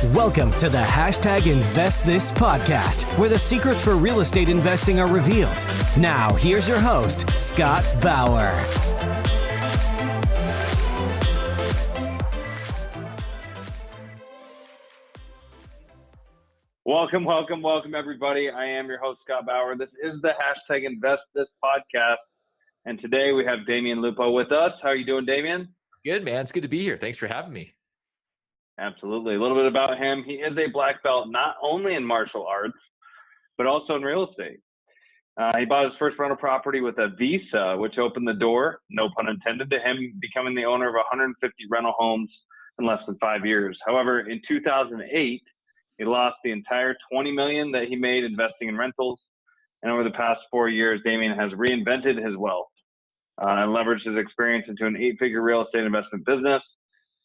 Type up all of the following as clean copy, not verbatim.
Welcome to the #InvestThis podcast, where the secrets for real estate investing are revealed. Now, here's your host, Scott Bauer. Welcome, everybody. I am your host, Scott Bauer. This is the #InvestThis podcast. And today we have Damion Lupo with us. How are you doing, Damion? Good, man. It's good to be here. Thanks for having me. Absolutely. A little bit about him. He is a black belt, not only in martial arts, but also in real estate. He bought his first rental property with a visa, which opened the door, no pun intended, to him becoming the owner of 150 rental homes in less than 5 years. However, in 2008, he lost the entire $20 million that he made investing in rentals. And over the past 4 years, Damion has reinvented his wealth and leveraged his experience into an 8-figure real estate investment business.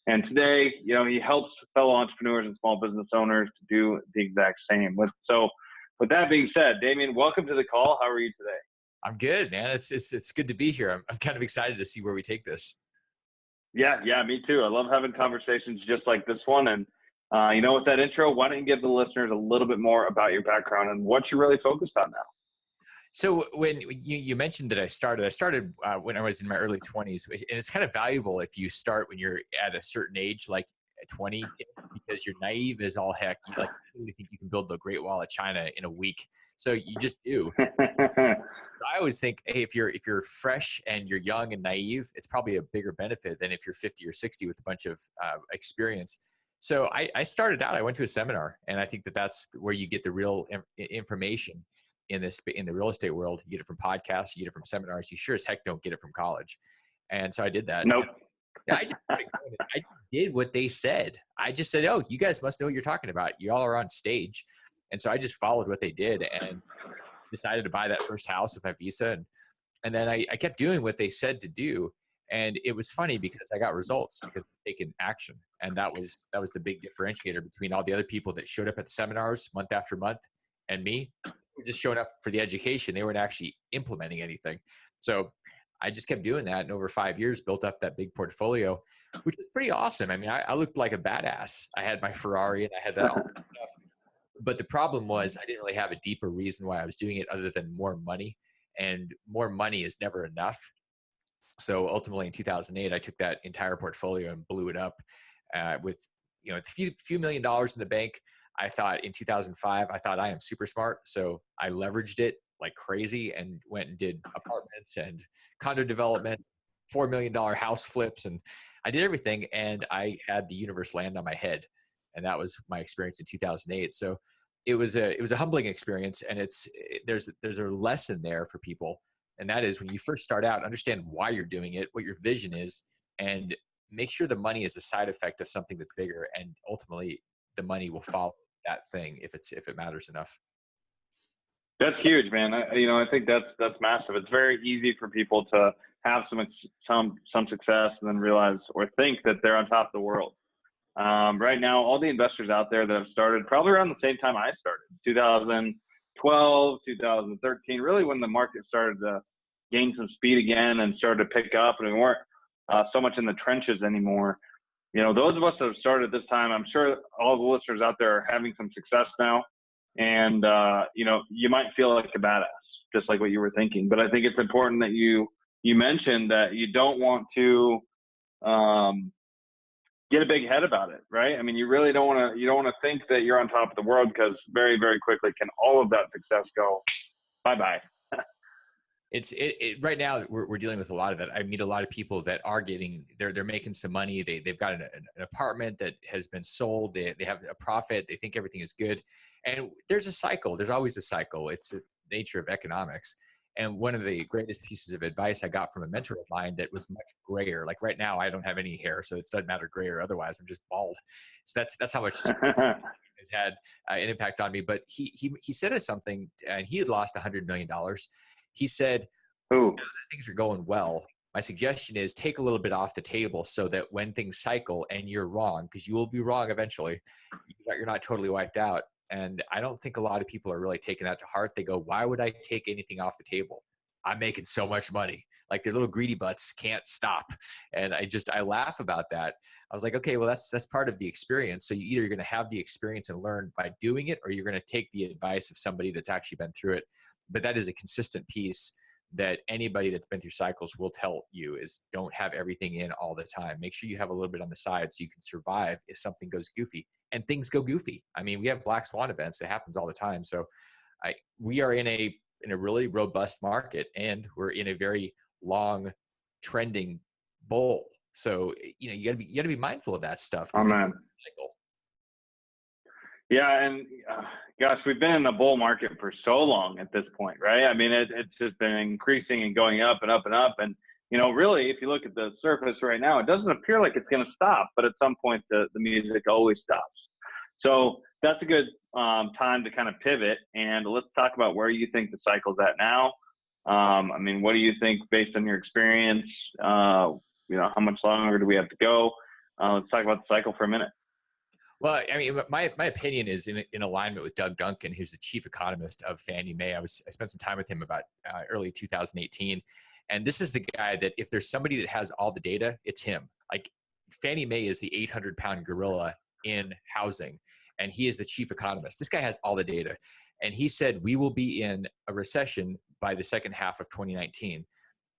And today, he helps fellow entrepreneurs and small business owners to do the exact same. So with that being said, Damion, welcome to the call. How are you today? I'm good, man. It's good to be here. I'm kind of excited to see where we take this. Yeah, me too. I love having conversations just like this one. And with that intro, why don't you give the listeners a little bit more about your background and what you're really focused on now? So when you mentioned that I started when I was in my early 20s, and it's kind of valuable if you start when you're at a certain age, like at 20, because you're naive as all heck. You really think you can build the Great Wall of China in a week. So you just do. I always think, hey, if you're fresh and you're young and naive, it's probably a bigger benefit than if you're 50 or 60 with a bunch of experience. So I started out, I went to a seminar, and I think that's where you get the real information in the real estate world. You get it from podcasts, you get it from seminars. You sure as heck don't get it from college. And so I did that. Nope. I just did what they said. I just said, oh, you guys must know what you're talking about. You all are on stage. And so I just followed what they did and decided to buy that first house with my visa. And then I kept doing what they said to do. And it was funny because I got results because I've taken action. And that was the big differentiator between all the other people that showed up at the seminars month after month and me. Just showing up for the education. They weren't actually implementing anything. So I just kept doing that. And over 5 years, built up that big portfolio, which was pretty awesome. I mean, I looked like a badass. I had my Ferrari and I had that all stuff. But the problem was I didn't really have a deeper reason why I was doing it other than more money. And more money is never enough. So ultimately in 2008, I took that entire portfolio and blew it up with a few $million in the bank. I thought in 2005, I am super smart. So I leveraged it like crazy and went and did apartments and condo development, $4 million house flips. And I did everything. And I had the universe land on my head. And that was my experience in 2008. So it was a humbling experience. And there's a lesson there for people. And that is when you first start out, understand why you're doing it, what your vision is, and make sure the money is a side effect of something that's bigger. And ultimately the money will follow that thing if it matters enough. That's huge, man. I think that's massive. It's very easy for people to have some success and then realize or think that they're on top of the world. Right now, all the investors out there that have started probably around the same time I started, 2012, 2013, really when the market started to gain some speed again and started to pick up, and we weren't so much in the trenches anymore. Those of us that have started this time, I'm sure all the listeners out there are having some success now. And, you might feel like a badass, just like what you were thinking. But I think it's important that you mentioned that you don't want to get a big head about it, right? I mean, you really don't want to think that you're on top of the world, because very, very quickly can all of that success go bye-bye. Right now we're dealing with a lot of that. I meet a lot of people that are they're making some money. They've got an apartment that has been sold. They have a profit. They think everything is good. And there's a cycle. There's always a cycle. It's the nature of economics. And one of the greatest pieces of advice I got from a mentor of mine that was much grayer. Like right now, I don't have any hair, so it doesn't matter gray or otherwise. I'm just bald. So that's how much has had an impact on me. But he said us something, and he had lost $100 million. He said, things are going well. My suggestion is take a little bit off the table so that when things cycle and you're wrong, because you will be wrong eventually, you're not totally wiped out. And I don't think a lot of people are really taking that to heart. They go, why would I take anything off the table? I'm making so much money. like their little greedy butts can't stop. And I laugh about that. I was like, okay, well, that's part of the experience. So you're going to have the experience and learn by doing it, or you're going to take the advice of somebody that's actually been through it. But that is a consistent piece that anybody that's been through cycles will tell you is don't have everything in all the time. Make sure you have a little bit on the side so you can survive if something goes goofy, and things go goofy. I mean, we have black swan events. It happens all the time. So we are in a really robust market, and we're in a very long trending bull. So, you gotta be mindful of that stuff. Oh, man. Yeah. And gosh, we've been in a bull market for so long at this point, right? I mean, it's just been increasing and going up and up and up. And, really, if you look at the surface right now, it doesn't appear like it's going to stop, but at some point the music always stops. So that's a good time to kind of pivot, and let's talk about where you think the cycle's at now. I mean, what do you think based on your experience? How much longer do we have to go? Let's talk about the cycle for a minute. Well, I mean, my opinion is in alignment with Doug Duncan, who's the chief economist of Fannie Mae. I spent some time with him about early 2018. And this is the guy that if there's somebody that has all the data, it's him. Like Fannie Mae is the 800-pound gorilla in housing, and he is the chief economist. This guy has all the data. And he said, we will be in a recession by the second half of 2019.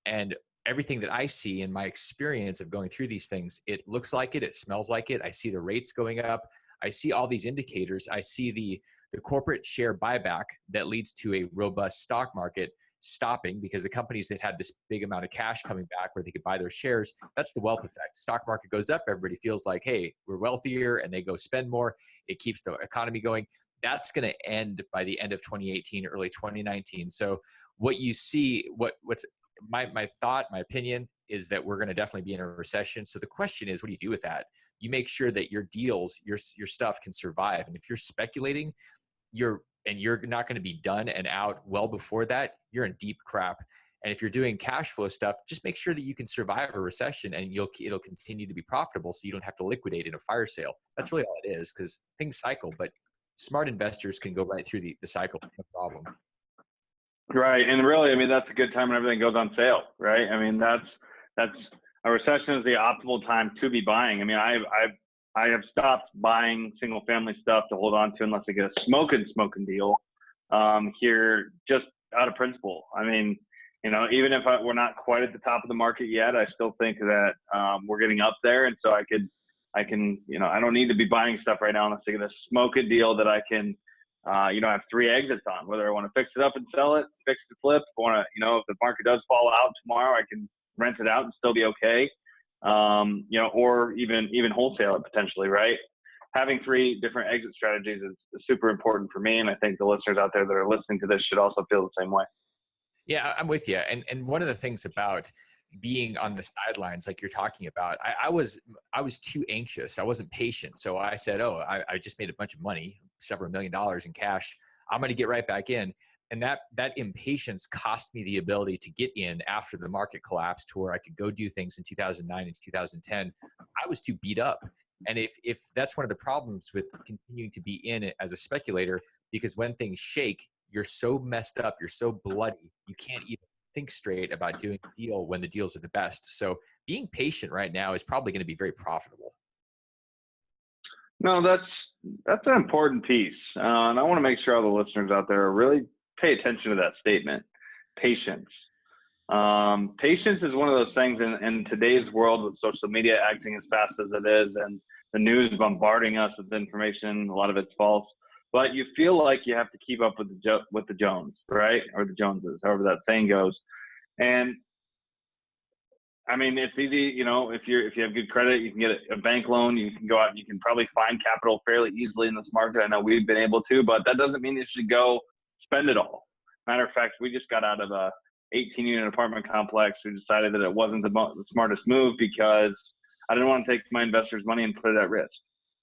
And everything that I see in my experience of going through these things, it looks like it, it smells like it. I see the rates going up. I see all these indicators. I see the corporate share buyback that leads to a robust stock market stopping, because the companies that had this big amount of cash coming back where they could buy their shares, that's the wealth effect. Stock market goes up, everybody feels like, hey, we're wealthier, and they go spend more. It keeps the economy going. That's going to end by the end of 2018, early 2019. So what you see, what's my thought, my opinion is that we're going to definitely be in a recession. So the question is, what do you do with that? You make sure that your deals, your stuff can survive. And if you're speculating, you're not going to be done and out well before that, you're in deep crap. And if you're doing cash flow stuff, just make sure that you can survive a recession, and it'll continue to be profitable, so you don't have to liquidate in a fire sale. That's really all it is, because things cycle, but smart investors can go right through the cycle, no problem. Right. And really, I mean, that's a good time when everything goes on sale, right? I mean, that's a recession is the optimal time to be buying. I mean, I have stopped buying single family stuff to hold on to unless I get a smoking deal here, just out of principle. I mean, even if we're not quite at the top of the market yet, I still think that we're getting up there. And so I can, I don't need to be buying stuff right now unless I get a smoking deal that I can, have 3 exits on, whether I want to fix it up and sell it, fix the flip, if the market does fall out tomorrow, I can rent it out and still be okay. Or even wholesale it potentially, right? Having 3 different exit strategies is super important for me. And I think the listeners out there that are listening to this should also feel the same way. Yeah, I'm with you. And one of the things about being on the sidelines, like you're talking about, I was too anxious. I wasn't patient. So I said, I just made a bunch of money, several $1 million in cash. I'm going to get right back in. And that impatience cost me the ability to get in after the market collapsed, to where I could go do things in 2009 and 2010. I was too beat up. And if that's one of the problems with continuing to be in it as a speculator, because when things shake, you're so messed up, you're so bloody, you can't even think straight about doing a deal when the deals are the best. So being patient right now is probably going to be very profitable. No, that's an important piece. And I want to make sure all the listeners out there really pay attention to that statement, patience. Patience is one of those things in today's world, with social media acting as fast as it is and the news bombarding us with information. A lot of it's false, but you feel like you have to keep up with the Jones, right? Or the Joneses, however that saying goes. And I mean, it's easy, if you have good credit, you can get a bank loan, you can go out and you can probably find capital fairly easily in this market. I know we've been able to, but that doesn't mean you should go spend it all. Matter of fact, we just got out of a 18-unit apartment complex. We decided that it wasn't the smartest move, because I didn't want to take my investors' money and put it at risk.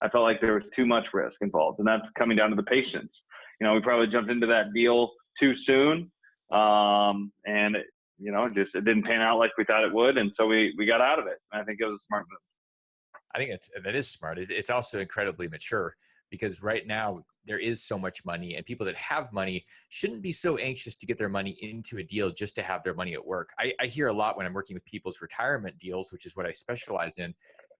I felt like there was too much risk involved, and that's coming down to the patience. We probably jumped into that deal too soon, and it didn't pan out like we thought it would, and so we got out of it. And I think it was a smart move. I think that is smart. It's also incredibly mature, because right now there is so much money, and people that have money shouldn't be so anxious to get their money into a deal just to have their money at work. I hear a lot when I'm working with people's retirement deals, which is what I specialize in,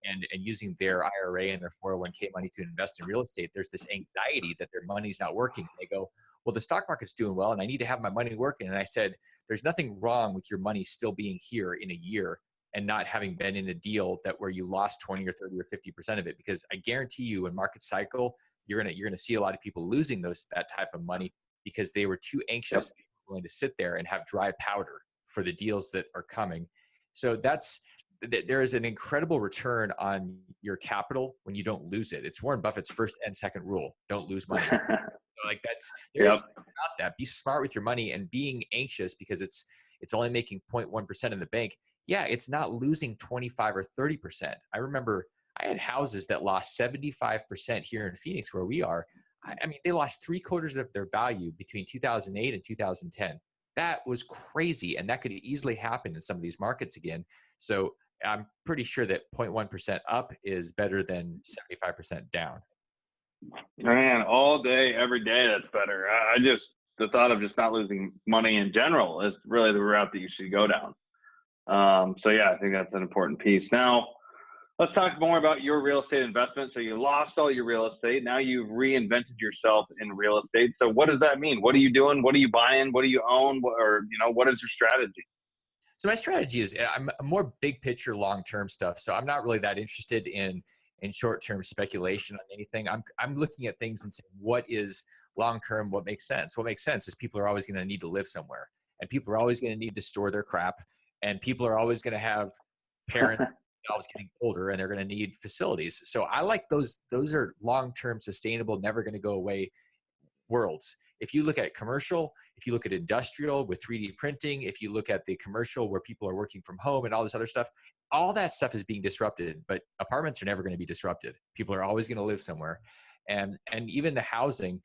and using their IRA and their 401k money to invest in real estate. There's this anxiety that their money's not working. They go, well, the stock market's doing well and I need to have my money working. And I said, there's nothing wrong with your money still being here in a year and not having been in a deal that where you lost 20 or 30 or 50% of it. Because I guarantee you, in market cycle, you're gonna see a lot of people losing that type of money because they were too anxious, Yep. willing to sit there and have dry powder for the deals that are coming. So there is an incredible return on your capital when you don't lose it. It's Warren Buffett's first and second rule: don't lose money. Like there's Yep. something about that. Be smart with your money, and being anxious because it's only making 0.1% in the bank. Yeah, it's not losing 25 or 30%. I remember I had houses that lost 75% here in Phoenix where we are. I mean, they lost 3/4 of their value between 2008 and 2010. That was crazy. And that could easily happen in some of these markets again. So I'm pretty sure that 0.1% up is better than 75% down. Man, all day, every day, that's better. The thought of just not losing money in general is really the route that you should go down. So yeah, I think that's an important piece. Now, let's talk more about your real estate investment. So you lost all your real estate. Now you've reinvented yourself in real estate. So what does that mean? What are you doing? What are you buying? What do you own? What is your strategy? So my strategy is I'm more big picture, long-term stuff. So I'm not really that interested in short-term speculation on anything. I'm looking at things and saying, what is long-term? What makes sense? What makes sense is people are always going to need to live somewhere, and people are always going to need to store their crap, and people are always going to have parents themselves getting older, and they're going to need facilities. So I like those. Those are long-term, sustainable, never going to go away worlds. If you look at commercial, if you look at industrial with 3D printing, if you look at the commercial where people are working from home and all this other stuff, all that stuff is being disrupted, but apartments are never going to be disrupted. People are always going to live somewhere. And even the housing,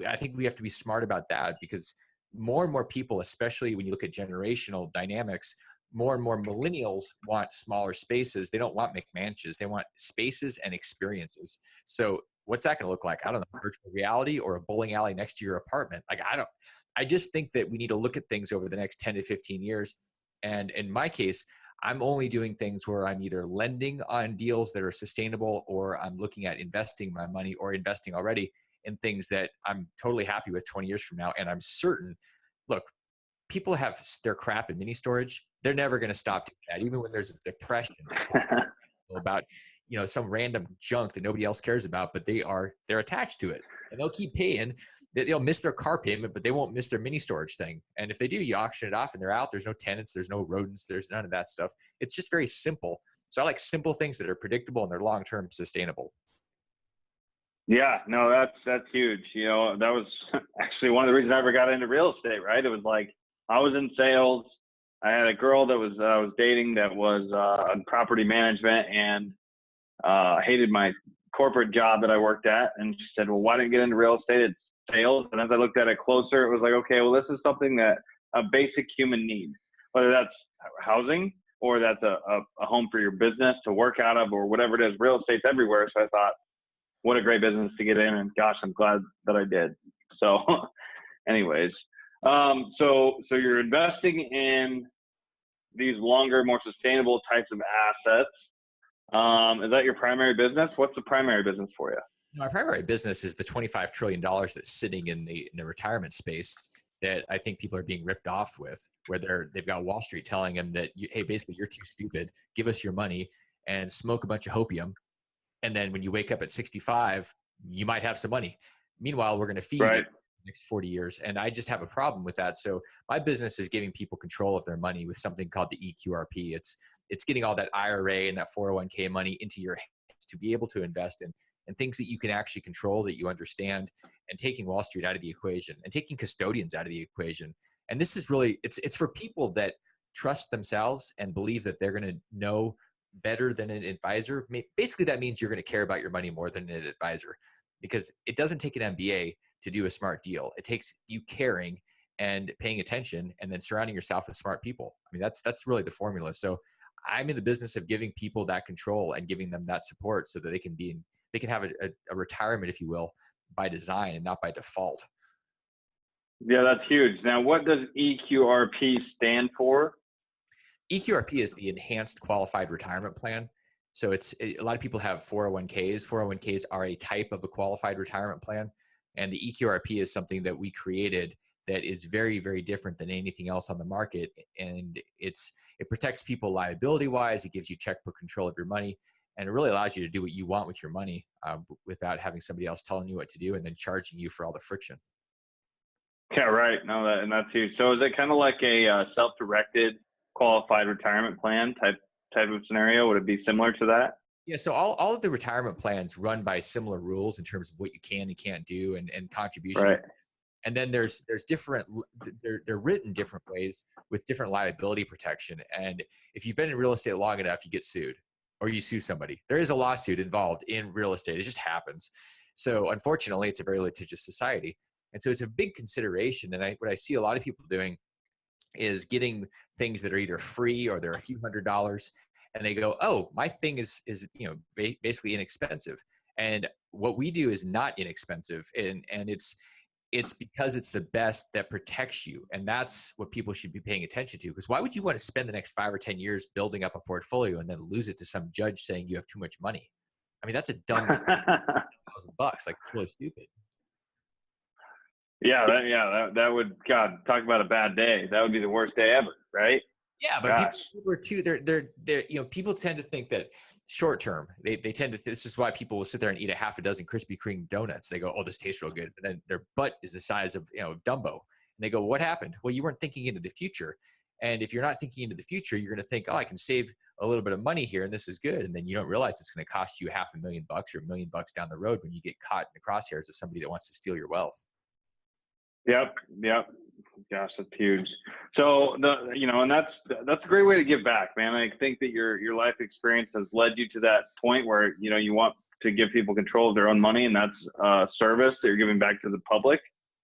I think we have to be smart about that, because more and more people, especially when you look at generational dynamics, more and more millennials want smaller spaces. They don't want McMansions. They want spaces and experiences. So what's that going to look like? I don't know, virtual reality or a bowling alley next to your apartment. I just think that we need to look at things over the next 10 to 15 years. And in my case, I'm only doing things where I'm either lending on deals that are sustainable, or I'm looking at investing my money or investing already in things that I'm totally happy with 20 years from now. And I'm certain, look, people have their crap in mini storage. They're never going to stop doing that. Even when there's a depression about, some random junk that nobody else cares about, but they're attached to it, and they'll keep paying. They'll miss their car payment, but they won't miss their mini storage thing. And if they do, you auction it off and they're out. There's no tenants, there's no rodents, there's none of that stuff. It's just very simple. So I like simple things that are predictable and they're long-term sustainable. Yeah, no, that's huge. That was actually one of the reasons I ever got into real estate, right? It was like I was in sales. I had a girl that I was dating that was in property management, and hated my corporate job that I worked at. And she said, well, why don't you get into real estate? It's sales. And as I looked at it closer, it was like, okay, well, this is something that a basic human need, whether that's housing or that's a home for your business to work out of, or whatever it is. Real estate's everywhere. So I thought, what a great business to get in. And gosh, I'm glad that I did. So anyways, so you're investing in these longer, more sustainable types of assets. Is that your primary business? What's the primary business for you? My primary business is the $25 trillion that's sitting in the retirement space that I think people are being ripped off with, where they've got Wall Street telling them that, hey, basically you're too stupid, give us your money and smoke a bunch of opium. And then when you wake up at 65, you might have some money. Meanwhile, we're going to feed you the next 40 years. And I just have a problem with that. So my business is giving people control of their money with something called the EQRP. It's getting all that IRA and that 401k money into your hands to be able to invest in things that you can actually control, that you understand, and taking Wall Street out of the equation and taking custodians out of the equation. And this is really, it's for people that trust themselves and believe that they're going to know better than an advisor. Basically, that means you're going to care about your money more than an advisor, because it doesn't take an MBA to do a smart deal. It takes you caring and paying attention and then surrounding yourself with smart people. I mean, that's really the formula. So I'm in the business of giving people that control and giving them that support so that they can have a retirement, if you will, by design and not by default. Yeah, that's huge. Now, what does EQRP stand for? EQRP is the Enhanced Qualified Retirement Plan. So a lot of people have 401ks. 401ks are a type of a qualified retirement plan. And the EQRP is something that we created that is very, very different than anything else on the market. And it protects people liability wise. It gives you checkbook control of your money. And it really allows you to do what you want with your money without having somebody else telling you what to do and then charging you for all the friction. Yeah, right. No, that's huge. So is it kind of like a self-directed qualified retirement plan type of scenario? Would it be similar to that? Yeah, so all of the retirement plans run by similar rules in terms of what you can and can't do and contribution. Right. And then there's different, they're written different ways with different liability protection. And if you've been in real estate long enough, you get sued or you sue somebody. There is a lawsuit involved in real estate. It just happens. So unfortunately, it's a very litigious society. And so it's a big consideration. And what I see a lot of people doing is getting things that are either free or they're a few $100s, and they go, oh, my thing is basically inexpensive. And what we do is not inexpensive. And it's because it's the best that protects you. And that's what people should be paying attention to. Because why would you want to spend the next 5 or 10 years building up a portfolio and then lose it to some judge saying you have too much money? I mean, that's a dumb $1,000. Like, it's really stupid. That would, God, talk about a bad day. That would be the worst day ever, right? Yeah, but people are too. They're people tend to think that short term. They tend to. This is why people will sit there and eat a half a dozen Krispy Kreme donuts. They go, oh, this tastes real good, but then their butt is the size of Dumbo, and they go, what happened? Well, you weren't thinking into the future. And if you're not thinking into the future, you're going to think, oh, I can save a little bit of money here, and this is good. And then you don't realize it's going to cost you $500,000 or $1 million down the road when you get caught in the crosshairs of somebody that wants to steal your wealth. Yep. Gosh, that's huge. So and that's a great way to give back, man. I think that your life experience has led you to that point where, you want to give people control of their own money, and that's service that you're giving back to the public,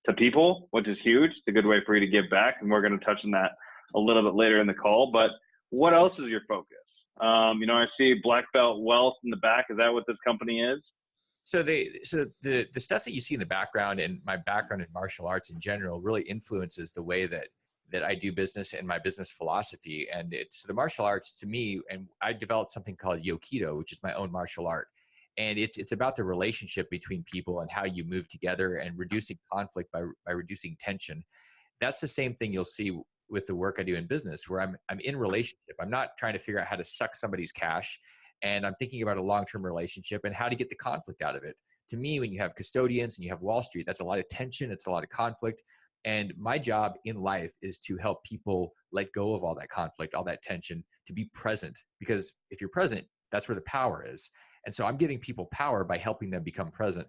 to people, which is huge. It's a good way for you to give back. And we're going to touch on that a little bit later in the call, but what else is your focus? I see Black Belt Wealth in the back. Is that what this company is? So the stuff that you see in the background and my background in martial arts in general really influences the way that I do business and my business philosophy. And so the martial arts to me, and I developed something called Yokido, which is my own martial art. And it's about the relationship between people and how you move together and reducing conflict by reducing tension. That's the same thing you'll see with the work I do in business, where I'm in relationship. I'm not trying to figure out how to suck somebody's cash. And I'm thinking about a long-term relationship and how to get the conflict out of it. To me, when you have custodians and you have Wall Street, that's a lot of tension. It's a lot of conflict. And my job in life is to help people let go of all that conflict, all that tension, to be present. Because if you're present, that's where the power is. And so I'm giving people power by helping them become present.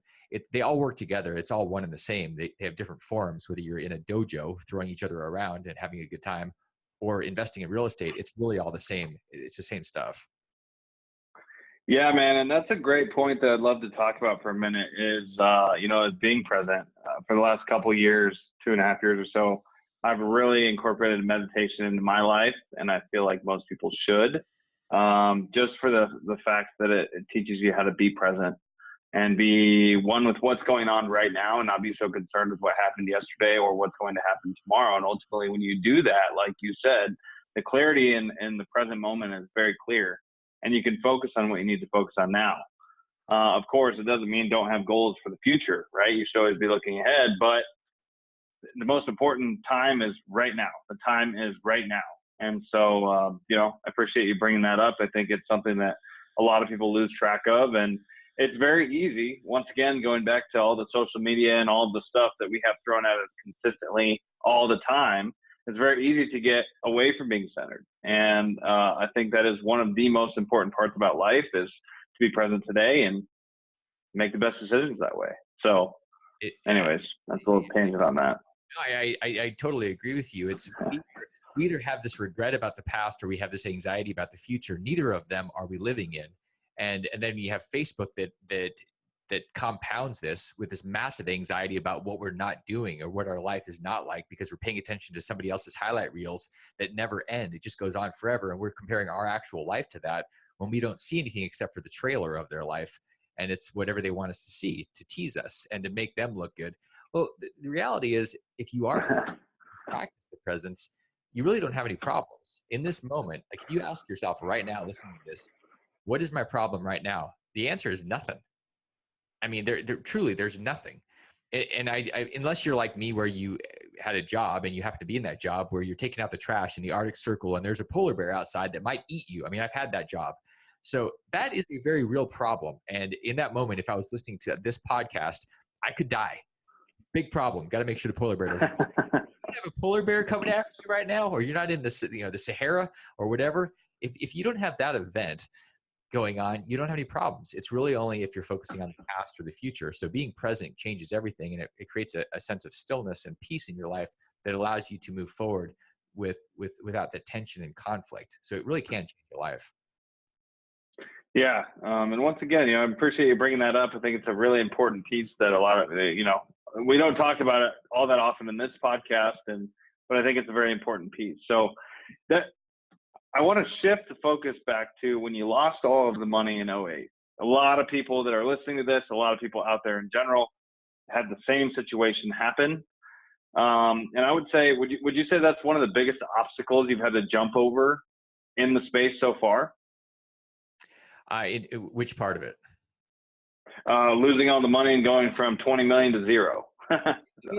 They all work together. It's all one and the same. They have different forms, whether you're in a dojo throwing each other around and having a good time or investing in real estate. It's really all the same. It's the same stuff. Yeah, man. And that's a great point that I'd love to talk about for a minute is, is being present. For the last couple of years, 2.5 years or so, I've really incorporated meditation into my life. And I feel like most people should, just for the fact that it teaches you how to be present and be one with what's going on right now and not be so concerned with what happened yesterday or what's going to happen tomorrow. And ultimately, when you do that, like you said, the clarity in the present moment is very clear. And you can focus on what you need to focus on now. Of course, it doesn't mean don't have goals for the future, right? You should always be looking ahead, but the most important time is right now. The time is right now. And so, I appreciate you bringing that up. I think it's something that a lot of people lose track of. And it's very easy, once again, going back to all the social media and all the stuff that we have thrown at us consistently all the time, it's very easy to get away from being centered. And I think that is one of the most important parts about life is to be present today and make the best decisions that way. So anyways, that's a little tangent on that. I totally agree with you. It's we either have this regret about the past or we have this anxiety about the future. Neither of them are we living in. And then you have Facebook that that compounds this with this massive anxiety about what we're not doing or what our life is not like, because we're paying attention to somebody else's highlight reels that never end. It just goes on forever. And we're comparing our actual life to that when we don't see anything except for the trailer of their life. And it's whatever they want us to see to tease us and to make them look good. Well, the reality is, if you are practice the presence, you really don't have any problems in this moment. Like, if you ask yourself right now, listening to this, what is my problem right now? The answer is nothing. I mean, there truly, there's nothing. And I, unless you're like me, where you had a job and you happen to be in that job where you're taking out the trash in the Arctic Circle and there's a polar bear outside that might eat you. I mean, I've had that job. So that is a very real problem. And in that moment, if I was listening to this podcast, I could die. Big problem. Got to make sure the polar bear doesn't. You have a polar bear coming after you right now, or you're not in the Sahara or whatever. If you don't have that event going on, you don't have any problems. It's really only if you're focusing on the past or the future. So being present changes everything, and it creates a sense of stillness and peace in your life that allows you to move forward without the tension and conflict. So it really can change your life. Yeah. And once again, I appreciate you bringing that up. I think it's a really important piece that a lot of, we don't talk about it all that often in this podcast, but I think it's a very important piece. So that I want to shift the focus back to when you lost all of the money in '08. A lot of people that are listening to this, a lot of people out there in general, had the same situation happen. And I would say, would you say that's one of the biggest obstacles you've had to jump over in the space so far? Which part of it? Losing all the money and going from 20 million to zero,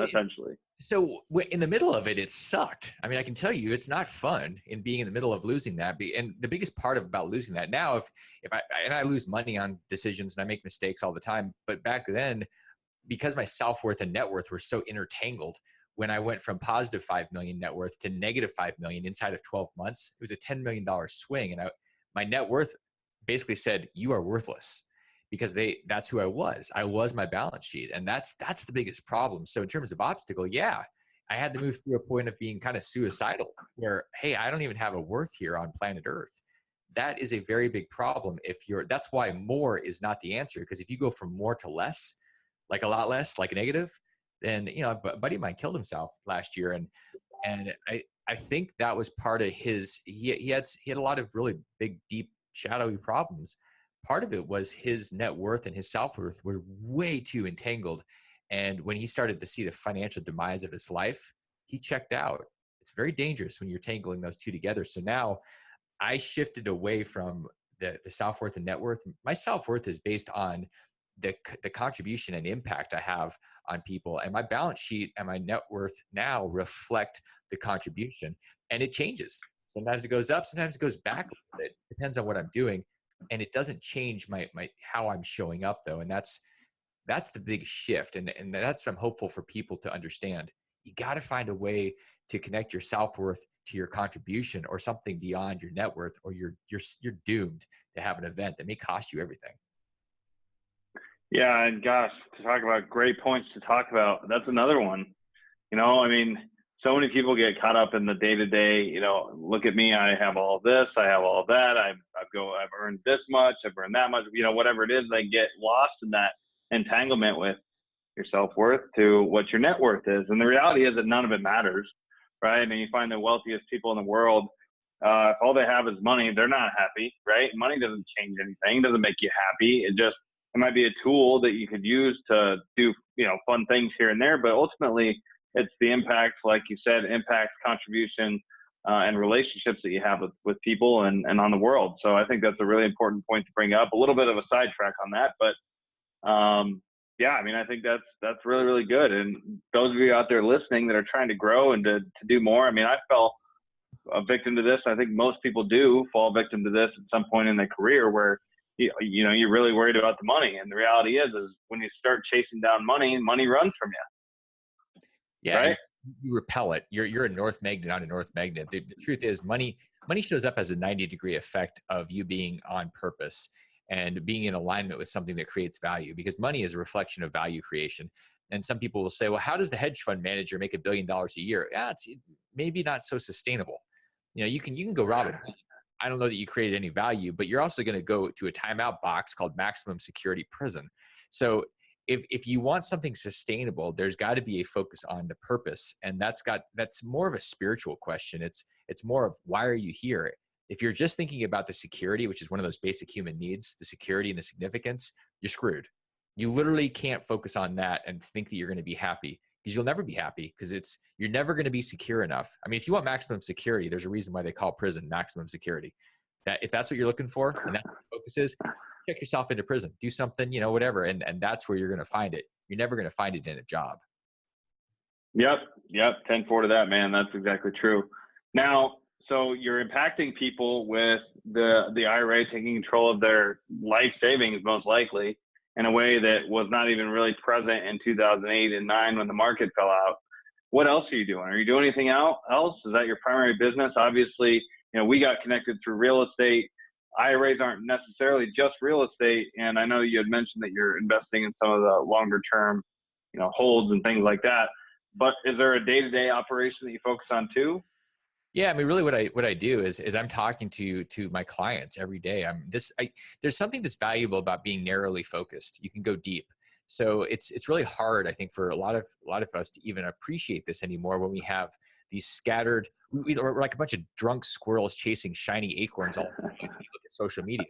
essentially. So in the middle of it, it sucked. I mean, I can tell you, it's not fun in being in the middle of losing that. And the biggest part about losing that now, if I lose money on decisions and I make mistakes all the time, but back then, because my self-worth and net worth were so intertangled, when I went from positive 5 million net worth to negative 5 million inside of 12 months, it was a $10 million swing. And my net worth basically said, you are worthless, because that's who I was. I was my balance sheet. And that's the biggest problem. So in terms of obstacle, yeah, I had to move through a point of being kind of suicidal where, hey, I don't even have a worth here on planet Earth. That is a very big problem. That's why more is not the answer. Because if you go from more to less, like a lot less, like negative, then, a buddy of mine killed himself last year. And I think that was part of he had a lot of really big, deep, shadowy problems. Part of it was his net worth and his self-worth were way too entangled. And when he started to see the financial demise of his life, he checked out. It's very dangerous when you're tangling those two together. So now I shifted away from the self-worth and net worth. My self-worth is based on the contribution and impact I have on people. And my balance sheet and my net worth now reflect the contribution. And it changes. Sometimes it goes up, sometimes it goes back a little bit. Depends on what I'm doing. And it doesn't change my how I'm showing up, though. And that's the big shift. And that's what I'm hopeful for people to understand. You got to find a way to connect your self-worth to your contribution or something beyond your net worth, or you're doomed to have an event that may cost you everything. Yeah. And gosh, to talk about great points to talk about, that's another one. I mean, so many people get caught up in the day-to-day, look at me, I have all this, I have all that, I've earned this much, I've earned that much, whatever it is, they get lost in that entanglement with your self-worth to what your net worth is. And the reality is that none of it matters, right? I mean, you find the wealthiest people in the world, if all they have is money, they're not happy, right? Money doesn't change anything, doesn't make you happy. It might be a tool that you could use to do, fun things here and there, but ultimately, it's the impact, like you said, impact, contribution, and relationships that you have with people and on the world. So I think that's a really important point to bring up. A little bit of a sidetrack on that, but yeah, I mean, I think that's really, really good. And those of you out there listening that are trying to grow and to do more, I mean, I fell a victim to this. I think most people do fall victim to this at some point in their career where you're really worried about the money. And the reality is when you start chasing down money runs from you. Yeah, right? You repel it. You're a north magnet, not a north magnet. The truth is money shows up as a 90-degree effect of you being on purpose and being in alignment with something that creates value, because money is a reflection of value creation. And some people will say, well, how does the hedge fund manager make $1 billion a year? Yeah, it's maybe not so sustainable. You can go rob it. I don't know that you created any value, but you're also going to go to a timeout box called maximum security prison. So if you want something sustainable, there's got to be a focus on the purpose. And that's more of a spiritual question. It's more of, why are you here? If you're just thinking about the security, which is one of those basic human needs, the security and the significance, you're screwed. You literally can't focus on that and think that you're going to be happy, because you'll never be happy, because you're never going to be secure enough. I mean, if you want maximum security, there's a reason why they call prison maximum security. That if that's what you're looking for and that's what your focus is, check yourself into prison, do something, whatever. And that's where you're going to find it. You're never going to find it in a job. Yep. 10-4 to that, man. That's exactly true. Now, so you're impacting people with the IRA taking control of their life savings, most likely, in a way that was not even really present in 2008 and 9 when the market fell out. What else are you doing? Are you doing anything else? Is that your primary business? Obviously, we got connected through real estate. IRAs aren't necessarily just real estate. And I know you had mentioned that you're investing in some of the longer term, holds and things like that. But is there a day-to-day operation that you focus on too? Yeah, I mean, really, what I do is I'm talking to my clients every day. There's something that's valuable about being narrowly focused. You can go deep. So it's really hard, I think, for a lot of us to even appreciate this anymore when we have these scattered. We're like a bunch of drunk squirrels chasing shiny acorns all the time. You look at social media,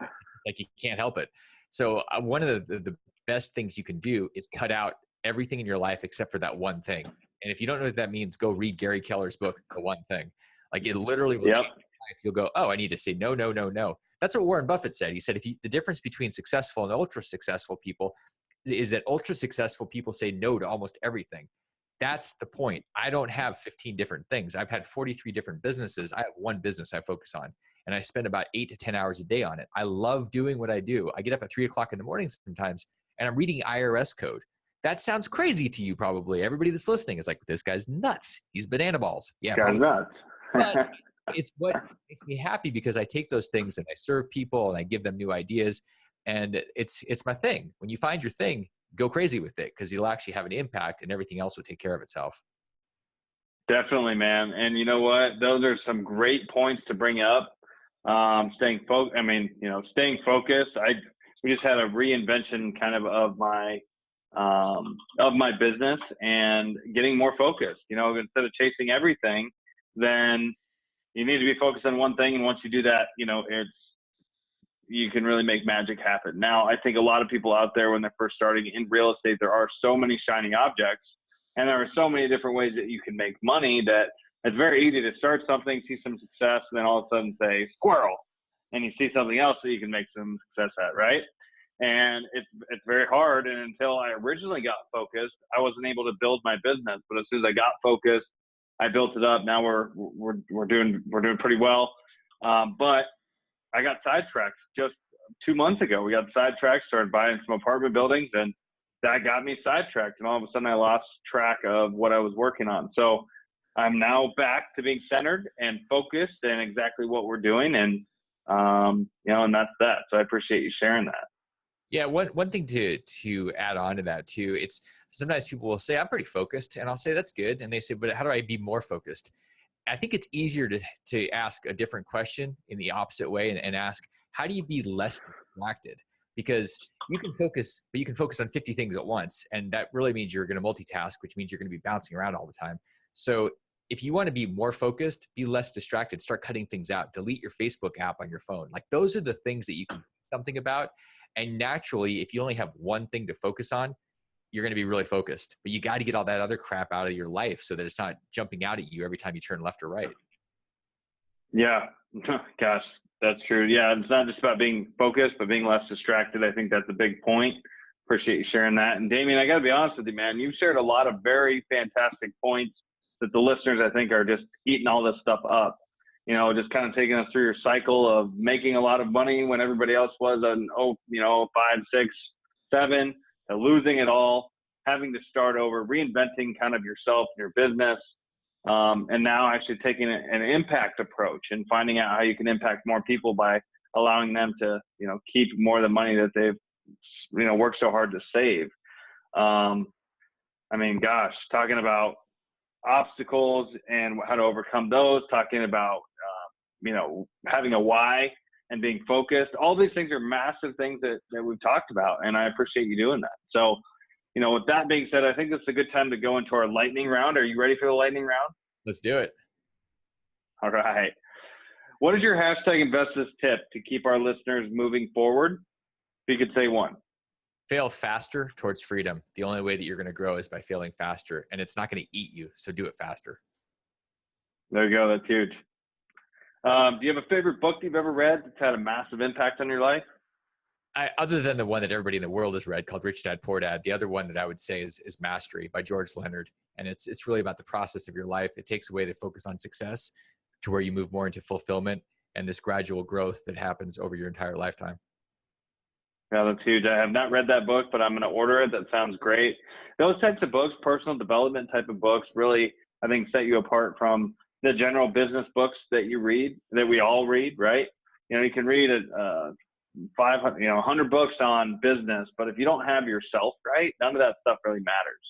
like you can't help it. So one of the best things you can do is cut out everything in your life except for that one thing. And if you don't know what that means, go read Gary Keller's book, The One Thing. Like, it literally will change your life. You'll go, oh, I need to say no, no, no, no. That's what Warren Buffett said. He said, the difference between successful and ultra successful people is that ultra successful people say no to almost everything. That's the point. I don't have 15 different things. I've had 43 different businesses. I have one business I focus on, and I spend about 8 to 10 hours a day on it. I love doing what I do. I get up at 3 o'clock in the morning sometimes, and I'm reading IRS code. That sounds crazy to you, probably. Everybody that's listening is like, this guy's nuts. He's banana balls. Yeah, guy's nuts. But it's what makes me happy, because I take those things and I serve people and I give them new ideas, and it's my thing. When you find your thing, go crazy with it, because you'll actually have an impact and everything else will take care of itself. Definitely, man. And you know what? Those are some great points to bring up. Staying focused. We just had a reinvention kind of my business and getting more focused. Instead of chasing everything, then you need to be focused on one thing. And once you do that, you can really make magic happen. Now, I think a lot of people out there, when they're first starting in real estate, there are so many shining objects, and there are so many different ways that you can make money that it's very easy to start something, see some success, and then all of a sudden say squirrel, and you see something else that you can make some success at, right? And it's very hard. And until I originally got focused, I wasn't able to build my business. But as soon as I got focused, I built it up. Now we're doing pretty well. But I got sidetracked just 2 months ago. We got sidetracked, started buying some apartment buildings, and that got me sidetracked. And all of a sudden I lost track of what I was working on. So I'm now back to being centered and focused and exactly what we're doing. And, and that's that. So I appreciate you sharing that. Yeah. One thing to add on to that too, it's sometimes people will say, I'm pretty focused, and I'll say, that's good. And they say, but how do I be more focused? I think it's easier to ask a different question in the opposite way and ask, how do you be less distracted? Because you can focus, but you can focus on 50 things at once. And that really means you're going to multitask, which means you're going to be bouncing around all the time. So if you want to be more focused, be less distracted, start cutting things out, delete your Facebook app on your phone. Like, those are the things that you can do something about. And naturally, if you only have one thing to focus on, you're going to be really focused, but you got to get all that other crap out of your life so that it's not jumping out at you every time you turn left or right. Yeah. Gosh, that's true. Yeah. It's not just about being focused, but being less distracted. I think that's a big point. Appreciate you sharing that. And Damion, I got to be honest with you, man, you've shared a lot of very fantastic points that the listeners, I think, are just eating all this stuff up. Just kind of taking us through your cycle of making a lot of money when everybody else was on 5, 6, 7, to losing it all, having to start over, reinventing kind of yourself and your business, and now actually taking an impact approach and finding out how you can impact more people by allowing them to, keep more of the money that they've, worked so hard to save. Gosh, talking about obstacles and how to overcome those, talking about having a why and being focused. All these things are massive things that we've talked about, and I appreciate you doing that. So, with that being said, I think this is a good time to go into our lightning round. Are you ready for the lightning round? Let's do it. All right. What is your hashtag invest this tip to keep our listeners moving forward? If you could say one. Fail faster towards freedom. The only way that you're going to grow is by failing faster, and it's not going to eat you. So do it faster. There you go. That's huge. Do you have a favorite book you've ever read that's had a massive impact on your life? Other than the one that everybody in the world has read called Rich Dad, Poor Dad, the other one that I would say is Mastery by George Leonard. And it's really about the process of your life. It takes away the focus on success to where you move more into fulfillment and this gradual growth that happens over your entire lifetime. Yeah, that's huge. I have not read that book, but I'm going to order it. That sounds great. Those types of books, personal development type of books, really, I think, set you apart from the general business books that you read, that we all read, right? You can read 500, 100 books on business, but if you don't have yourself right, none of that stuff really matters.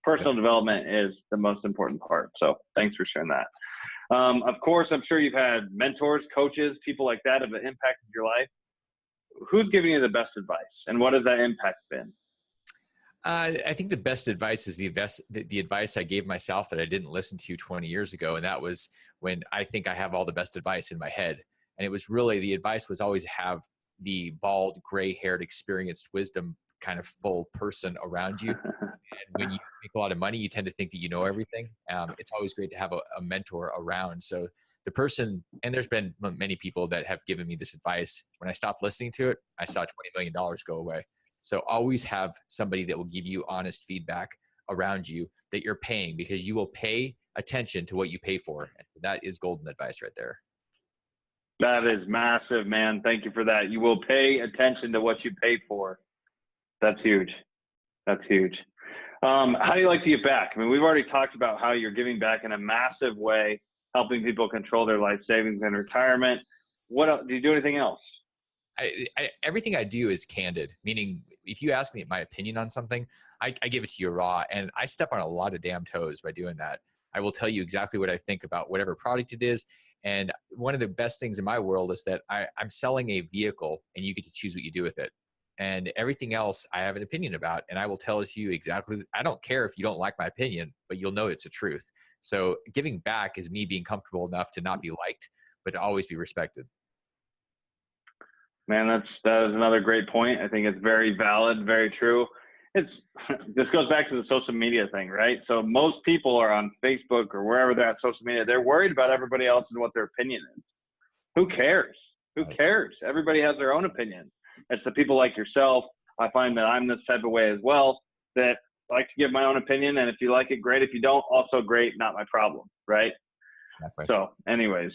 Personal development is the most important part. So thanks for sharing that. Of course, I'm sure you've had mentors, coaches, people like that have impacted your life. Who's giving you the best advice, and what has that impact been? I think the best advice is the advice I gave myself that I didn't listen to 20 years ago. And that was when I think I have all the best advice in my head. And it was really, the advice was always have the bald, gray-haired, experienced wisdom kind of full person around you. And when you make a lot of money, you tend to think that you know everything. It's always great to have a mentor around. So the person, and there's been many people that have given me this advice. When I stopped listening to it, I saw $20 million go away. So always have somebody that will give you honest feedback around you that you're paying, because you will pay attention to what you pay for. And that is golden advice right there. That is massive, man. Thank you for that. You will pay attention to what you pay for. That's huge. That's huge. How do you like to give back? I mean, we've already talked about how you're giving back in a massive way, helping people control their life savings and retirement. What else? Do you do anything else? Everything I do is candid, meaning if you ask me my opinion on something, I give it to you raw, and I step on a lot of damn toes by doing that. I will tell you exactly what I think about whatever product it is. And one of the best things in my world is that I'm selling a vehicle, and you get to choose what you do with it. And everything else I have an opinion about, and I will tell it to you exactly. I don't care if you don't like my opinion, but you'll know it's the truth. So giving back is me being comfortable enough to not be liked, but to always be respected. Man, that is another great point. I think it's very valid, very true. This goes back to the social media thing, right? So most people are on Facebook or wherever they're at social media. They're worried about everybody else and what their opinion is. Who cares? Who cares? Everybody has their own opinion. It's the people like yourself. I find that I'm this type of way as well, that I like to give my own opinion. And if you like it, great. If you don't, also great. Not my problem, right? Exactly. So anyways,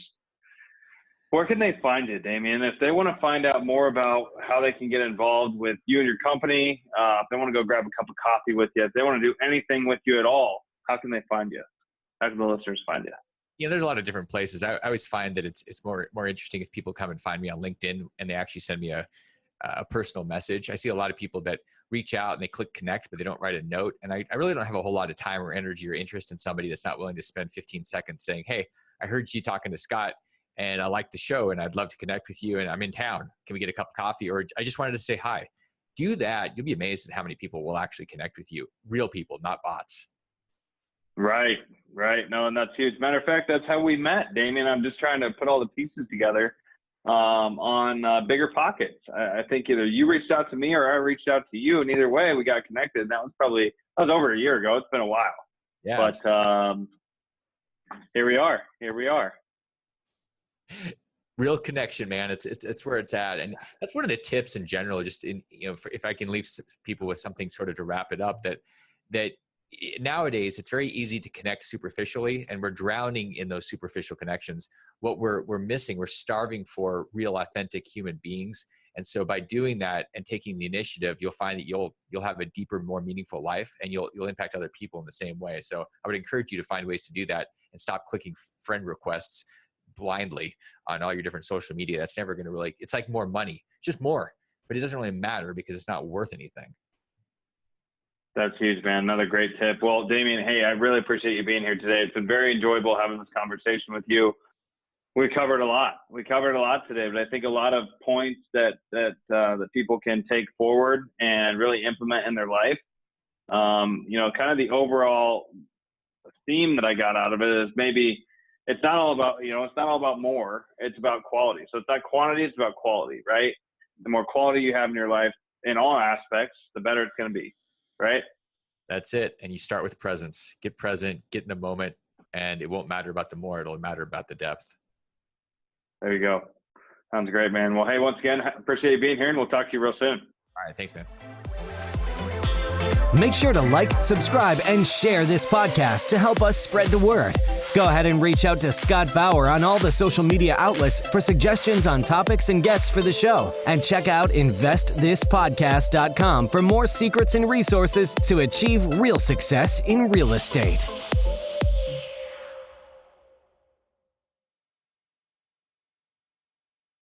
where can they find you, Damion? If they want to find out more about how they can get involved with you and your company, if they want to go grab a cup of coffee with you, if they want to do anything with you at all, how can they find you? How can the listeners find you? Yeah, there's a lot of different places. I always find that it's more interesting if people come and find me on LinkedIn and they actually send me a personal message. I see a lot of people that reach out and they click connect, but they don't write a note. And I really don't have a whole lot of time or energy or interest in somebody that's not willing to spend 15 seconds saying, hey, I heard you talking to Scott and I like the show and I'd love to connect with you and I'm in town. Can we get a cup of coffee? Or I just wanted to say hi. Do that. You'll be amazed at how many people will actually connect with you. Real people, not bots. Right. No, and that's huge. Matter of fact, that's how we met, Damion. I'm just trying to put all the pieces together on Bigger Pockets. I think either you reached out to me or I reached out to you, and either way we got connected. And that was over a year ago. It's been a while. Yeah. But here we are. Real connection, man. It's where it's at. And that's one of the tips in general, just if I can leave people with something sort of to wrap it up, that nowadays it's very easy to connect superficially, and we're drowning in those superficial connections. What we're missing, we're starving for real, authentic human beings. And so by doing that and taking the initiative, you'll find that you'll have a deeper, more meaningful life, and you'll impact other people in the same way. So I would encourage you to find ways to do that and stop clicking friend requests blindly on all your different social media. That's never going to really, it's like more money, just more, but it doesn't really matter because it's not worth anything. That's huge, man. Another great tip. Well, Damion, hey, I really appreciate you being here today. It's been very enjoyable having this conversation with you. We covered a lot. We covered a lot today, but I think a lot of points that people can take forward and really implement in their life. Kind of the overall theme that I got out of it is maybe it's not all about more. It's about quality. So it's not quantity. It's about quality, right? The more quality you have in your life in all aspects, the better it's going to be, right? That's it. And you start with presence. Get present, get in the moment, and it won't matter about the more. It'll matter about the depth. There you go. Sounds great, man. Well, hey, once again, appreciate you being here, and we'll talk to you real soon. All right. Thanks, man. Make sure to like, subscribe, and share this podcast to help us spread the word. Go ahead and reach out to Scott Bauer on all the social media outlets for suggestions on topics and guests for the show. And check out investthispodcast.com for more secrets and resources to achieve real success in real estate.